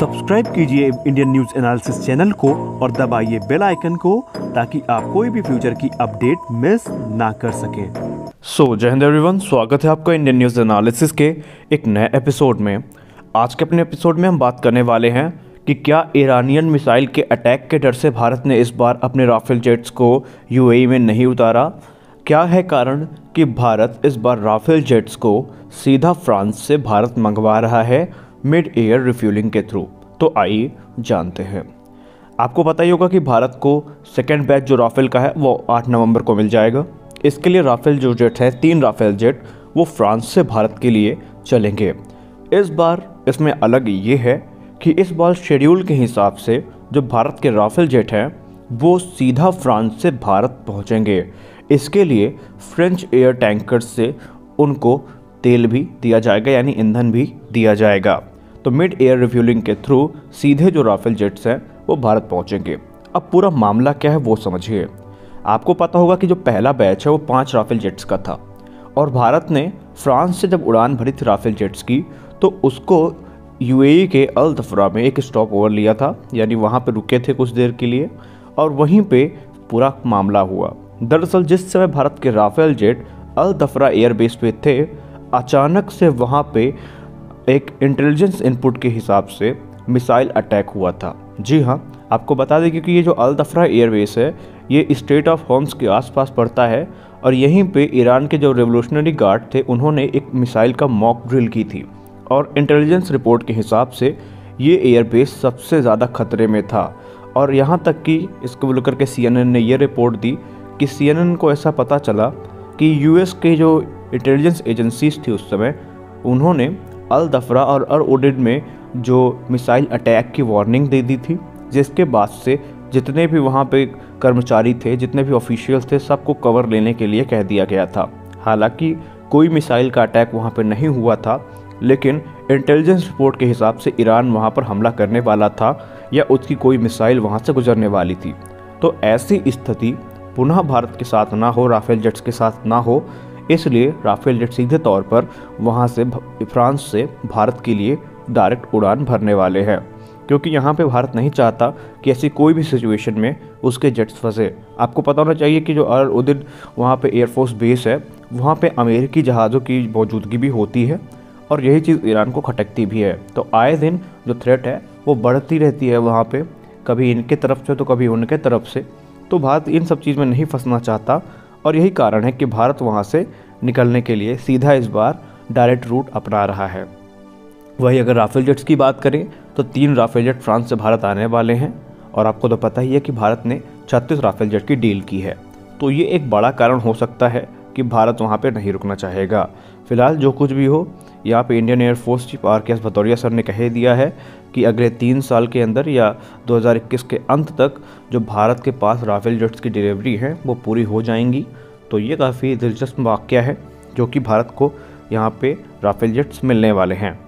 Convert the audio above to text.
Subscribe कीजिए Indian news analysis channel को और दबाइए बेल आइकन को ताकि आप कोई भी फ्यूचर की अपडेट मिस ना कर सकें। जय हिंद एवरीवन, स्वागत है आपका इंडियन न्यूज एनालिसिस के एक नए एपिसोड में। आज के अपने एपिसोड में हम बात करने वाले हैं कि क्या ईरानियन मिसाइल के अटैक के डर से भारत ने इस बार अपने राफेल जेट्स को यूएई में नहीं उतारा। क्या है कारण कि भारत इस बार राफेल जेट्स को सीधा फ्रांस से भारत मंगवा रहा है मिड एयर रिफ्यूलिंग के थ्रू। तो आइए जानते हैं। आपको पता ही होगा कि भारत को सेकेंड बैच जो राफेल का है वो 8 नवंबर को मिल जाएगा। इसके लिए राफेल जो जेट है 3 राफेल जेट वो फ्रांस से भारत के लिए चलेंगे। इस बार इसमें अलग ये है कि इस बार शेड्यूल के हिसाब से जो भारत के राफेल जेट हैं वो सीधा फ्रांस से भारत पहुंचेंगे। इसके लिए फ्रेंच एयर टैंकर्स से उनको तेल भी दिया जाएगा, यानी ईंधन भी दिया जाएगा। तो मिड एयर रिफ्यूलिंग के थ्रू सीधे जो राफेल जेट्स हैं वो भारत पहुंचेंगे। अब पूरा मामला क्या है वो समझिए। आपको पता होगा कि जो पहला बैच है वो 5 राफेल जेट्स का था और भारत ने फ्रांस से जब उड़ान भरी थी राफेल जेट्स की तो उसको यूएई के अल दफरा में एक स्टॉप ओवर लिया था, यानी वहाँ पे रुके थे कुछ देर के लिए और वहीं पे पूरा मामला हुआ। दरअसल जिस समय भारत के राफेल जेट अल दफरा एयरबेस पे थे, अचानक से वहाँ पे एक इंटेलिजेंस इनपुट के हिसाब से मिसाइल अटैक हुआ था। जी हाँ, आपको बता दें क्योंकि ये जो अल दफरा एयरबेस है ये स्टेट ऑफ होम्स के आसपास पड़ता है और यहीं पे ईरान के जो रेवोल्यूशनरी गार्ड थे उन्होंने एक मिसाइल का मॉक ड्रिल की थी और इंटेलिजेंस रिपोर्ट के हिसाब से ये एयरबेस सबसे ज़्यादा खतरे में था। और यहाँ तक कि इसको लेकर के CNN ने ये रिपोर्ट दी कि CNN को ऐसा पता चला कि US के जो इंटेलिजेंस एजेंसीज थी उस समय उन्होंने अल दफरा और अल उडेड में जो मिसाइल अटैक की वार्निंग दे दी थी, जिसके बाद से जितने भी वहाँ पे कर्मचारी थे, जितने भी ऑफिशियल्स थे, सबको कवर लेने के लिए कह दिया गया था। हालांकि कोई मिसाइल का अटैक वहाँ पे नहीं हुआ था, लेकिन इंटेलिजेंस रिपोर्ट के हिसाब से ईरान वहाँ पर हमला करने वाला था या उसकी कोई मिसाइल वहाँ से गुजरने वाली थी। तो ऐसी स्थिति पुनः भारत के साथ ना हो, राफेल जेट्स के साथ ना हो, इसलिए राफेल जेट सीधे तौर पर वहाँ से फ्रांस से भारत के लिए डायरेक्ट उड़ान भरने वाले हैं, क्योंकि यहाँ पे भारत नहीं चाहता कि ऐसी कोई भी सिचुएशन में उसके जेट्स फंसे। आपको पता होना चाहिए कि जो अल उदेद वहाँ पे एयरफोर्स बेस है वहाँ पे अमेरिकी जहाज़ों की मौजूदगी भी होती है और यही चीज़ ईरान को खटकती भी है। तो आए दिन जो थ्रेट है वो बढ़ती रहती है वहाँ पे, कभी इनके तरफ से तो कभी उनके तरफ से। तो भारत इन सब चीज़ में नहीं फंसना चाहता और यही कारण है कि भारत वहाँ से निकलने के लिए सीधा इस बार डायरेक्ट रूट अपना रहा है। वही अगर राफेल जेट्स की बात करें तो 3 राफेल जेट फ्रांस से भारत आने वाले हैं और आपको तो पता ही है कि भारत ने 36 राफेल जेट की डील की है। तो ये एक बड़ा कारण हो सकता है कि भारत वहाँ पे नहीं रुकना चाहेगा। फिलहाल जो कुछ भी हो, यहाँ पे Indian air force chief RKS Bhadauria sir ने कह दिया है कि अगले 3 साल के अंदर या 2021 के अंत तक जो भारत के पास राफेल जेट्स की डिलीवरी है वो पूरी हो जाएंगी। तो ये काफ़ी दिलचस्प वाक़या है जो कि भारत को यहाँ पे राफेल जेट्स मिलने वाले हैं।